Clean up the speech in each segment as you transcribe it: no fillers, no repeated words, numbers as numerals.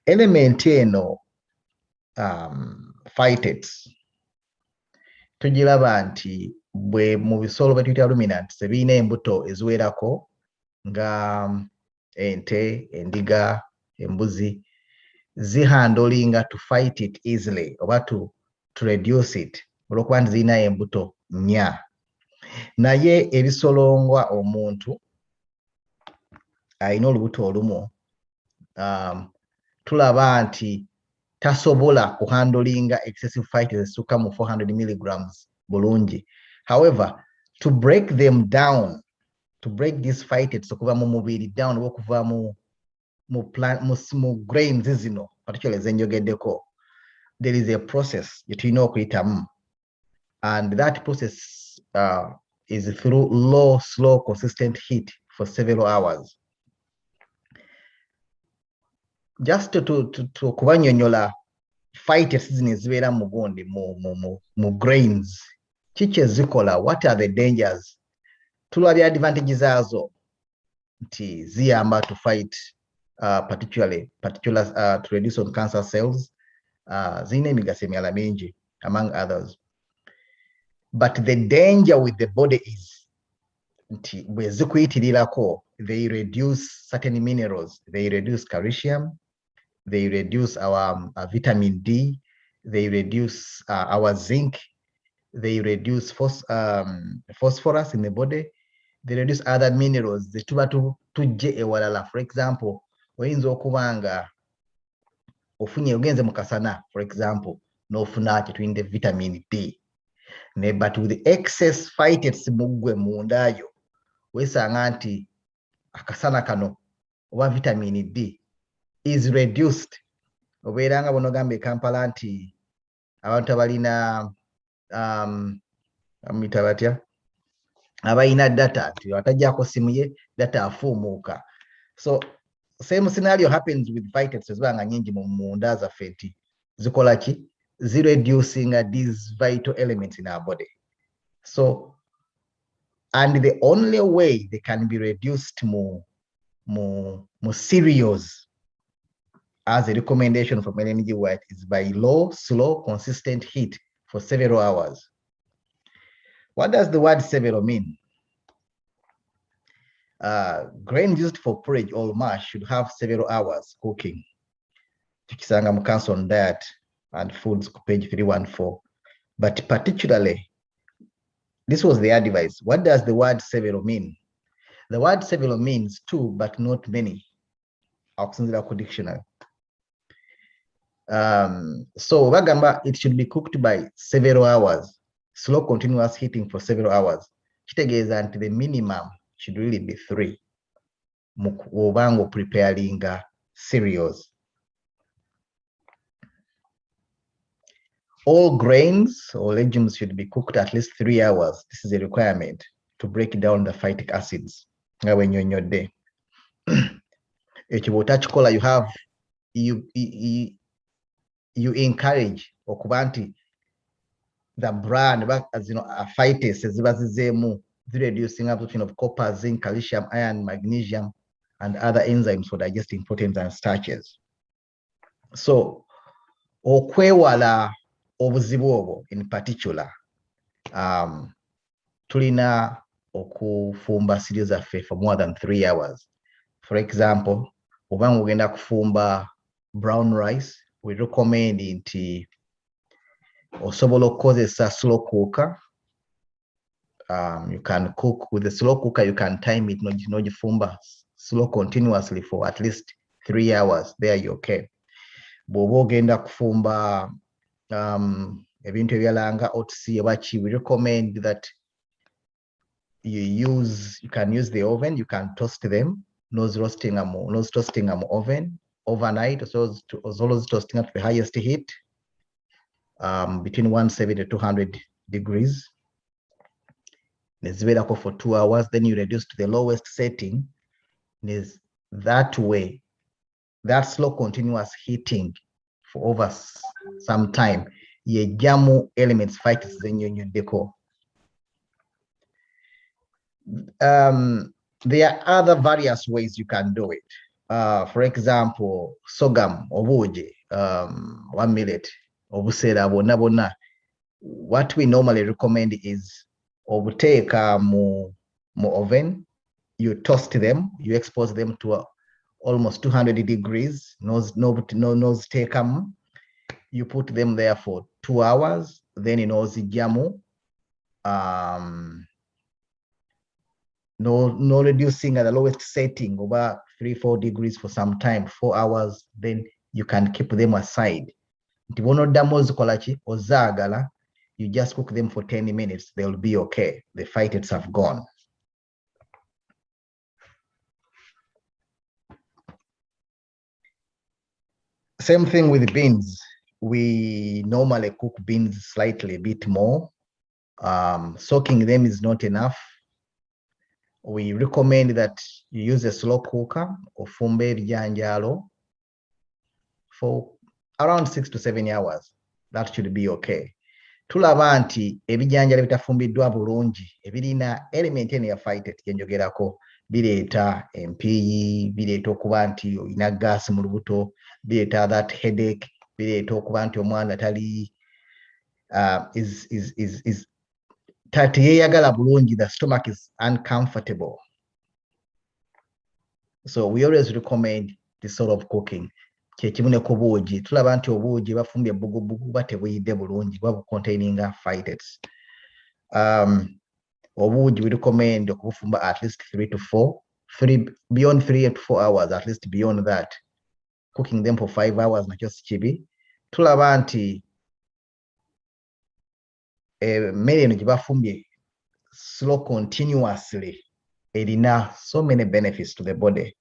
element eno phytates tugiraba nti bwe mu bisolo bwe tuyita ruminants ebirina embuto eziwerako nga ente, endiga, embuzi zihandolinga to fight it easily oba to reduce it olwokuba nti zirina embuto nnya. Naye ebisolo nga omuntu alina olubuto olumu tulaba nti tasobola kuhandolinga excessive phytates ezisukka mu 400 milligrams bulungi. However, to break them down, to break these phytates okuva mu mubiri down oba okuva mu grains zino particularly zenjogeddeko, there is a process gye tulina okuyitamu, and that process is through low, slow, consistent heat for several hours. Just to kubanyonyola phytates zino ezibeera mu gundi mu grains kiki ezikola, what are the dangers, tulabya advantages zaazo nti ziyamba to fight particular to reduce on cancer cells, zirina emigaso emirala mingi among others. But the danger with the body is nti bwe zikuyitirirako, they reduce certain minerals, they reduce calcium, they reduce our vitamin D, they reduce our zinc, they reduce phosphorus in the body, they reduce other minerals zetuba tujje ewalala. For example, oyinza okuba nga ofunye ogenze mu kasana, for example, n'ofuna kyetuyinde vitamin D, but with the excess phytates mugwe mundayo wesanga nti akasana kano oba vitamin D is reduced. Obeera nga bono gambe Kampala nti abantu abalina amita batya abalina data nti atajjako simu ye data afuumuuka. So same scenario happens with phytates ezibanga nyingi mu munda zaffe nti zikola ki, reducing these vital elements in our body. So, and the only way they can be reduced more cereals as a recommendation from Energy White is by low, slow, consistent heat for several hours. What does the word several mean? Grain used for porridge or mash should have several hours cooking. Tukisanga mu Council on Diet and Foods, page 314. But particularly, this was the advice. What does the word several mean? The word several means two, but not many. Okusinzira dictionary. So bagamba it should be cooked by several hours, slow continuous heating for several hours. Kitegeeza nti the minimum should really be 3. Obango preparing cereals. All grains or legumes should be cooked at least 3 hours. This is a requirement to break down the phytic acids. When you're in your day, you have you encourage okubanti the brand as you know phytates ezibazizemu reducing absorption of copper, zinc, calcium, iron, magnesium, and other enzymes for digesting proteins and starches. So okwewala obuzibu obwo in particular, tulina okufumba cereals zaffe for more than 3 hours. For example, obanga ogenda kufumba brown rice, we recommend nti osobola okukozesa slow cooker. You can cook with the slow cooker, you can time it nogifumba slow continuously for at least 3 hours. There you're okay. Bw'oba ogenda kufumba ebintu ebyalanga Oats ebachi, we recommend that you can use the oven, you can toast them, nose toasting them oven overnight, as well as toasting at the highest heat, between 170 to 200 degrees. For 2 hours, then you reduce to the lowest setting. Is that way, that slow continuous heating for over some time, ye jamu elements phytates in your deco. There are other various ways you can do it. for example, sorghum, obuji, one millet, obusera bonna bonna. What we normally recommend is obuteeka mu oven, you toast them, you expose them to almost 200 degrees, nose take them, you put them there for 2 hours, then in ozijjamu, no reducing at the lowest setting over 3-4 degrees for some time, 4 hours, then you can keep them aside. You just cook them for 10 minutes, they'll be okay. The phytates have gone. Same thing with beans. We normally cook beans slightly a bit more. Soaking them is not enough. We recommend that you use a slow cooker or fumbe ebijanjalo for around 6 to 7 hours. That should be okay. Tulaba nti ebijanjalo bitafumbiddwa bulungi ebirina element eno ya phytate gyenjogerako bireeta empiiyi, bireeta okuba nti olina gas mu lubuto, bireeta that headache, bireeta okuba nti omwana tali teyeyagala bulungi, the stomach is uncomfortable. So we always recommend this sort of cooking. Kyekimu ne ku buugi, tulaba nti obuugi bafumbye bugubugu batebuyidde bulungi, buba containing phytates. Obuugi we recommend okubufumba at least 3 to 4, beyond 3 to 4 hours, at least beyond that. Cooking them for 5 hours nakyo si kibi. Tulaba nti emmere eno gye bafumbye slow continuously erina so many benefits to the body.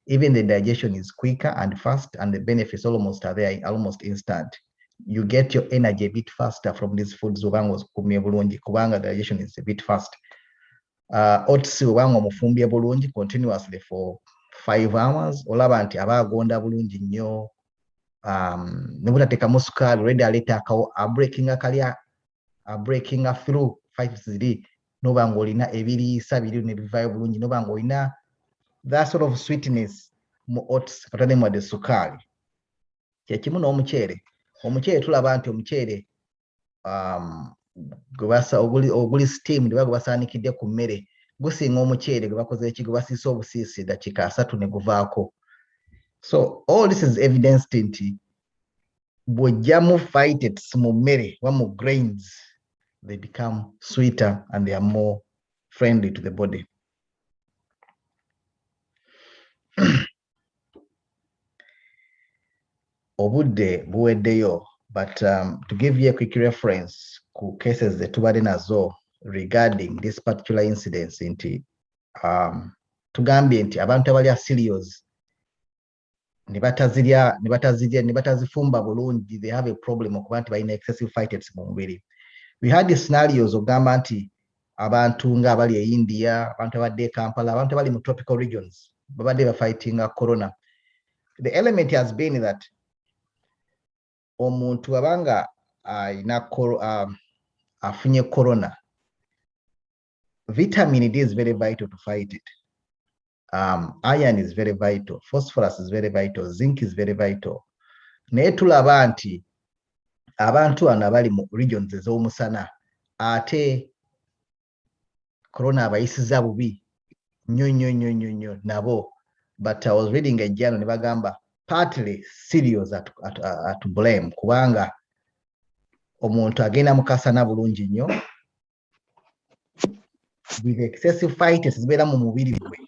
Even the digestion is quicker and fast, and the benefits almost are there, almost instant. You get your energy a bit faster from these foods kubanga digestion is a bit fast. Oats obanga omufumbye bulungi continuously for 5 hours, olaba nti aba agonda bulungi nnyo. Ne butateekamu sukaali already aleetaakawo breaking through phytates ziri, nobanga olina ebiriisa biri ne bivaayo bulungi, nobanga olina that sort of sweetness mu oats katane wadde sukaali. Kyekimu n'omuceere. Omuceere tulaba nti omuceere oguli steamed oba gwebasaanikidde ku mmere gusinga omuceere gwe bakoze gwe basiisa obusiisi dakiika 3 ne guvaako. So all this is evidenced nti bw'oggyamu phytates mu mmere oba mu grains, they become sweeter and they are more friendly to the body. Obudde buweddeyo, but to give you a quick reference ku cases that tubadde nazo regarding this particular incident nti tugambye nti abantu abalya cereals ne batazifumba bulungi, they have a problem okuba nti balina excessive phytates mu mubiri. We had the scenarios ogamba nti abantu nga abali e India, abantu abadde e Kampala, abantu abali mu tropical regions babadde bafightinga corona. The element has been that omuntu abanga afunye corona, vitamin D is very vital to fight it. Iron is very vital, phosphorus is very vital, zinc is very vital. Naye tulaba nti abantu bano abali mu regions ez'omusana ate corona abayisiza bubi nnyo nabo. But I was reading a journal ne bagamba partly cereals are to blame, kubanga omuntu agenda mukasana bulungi nnyo with excessive phytates zibeera mu mubiri gwe,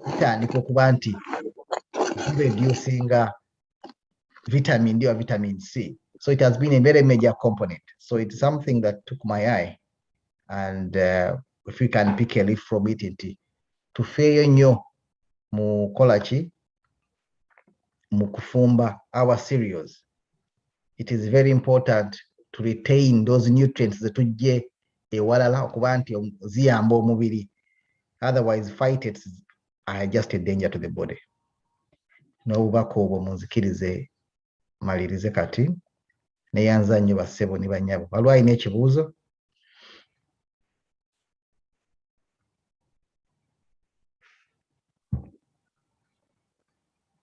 kitandika okuba nti reducing vitamin D or vitamin C. So it has been a very major component. So it's something that took my eye, and if we can pick a leaf from it, tufeeyo nnyo mu kolaki mu kufumba our cereals. It is very important to retain those nutrients that tujje ewalala okuba nti ziyamba omubiri. Otherwise phytates are just a danger to the body. N'obubaka obwo munzikirize malirize kati neyanza nnyo bassebo ne bannyabo. Waliwo alina ekibuuzo?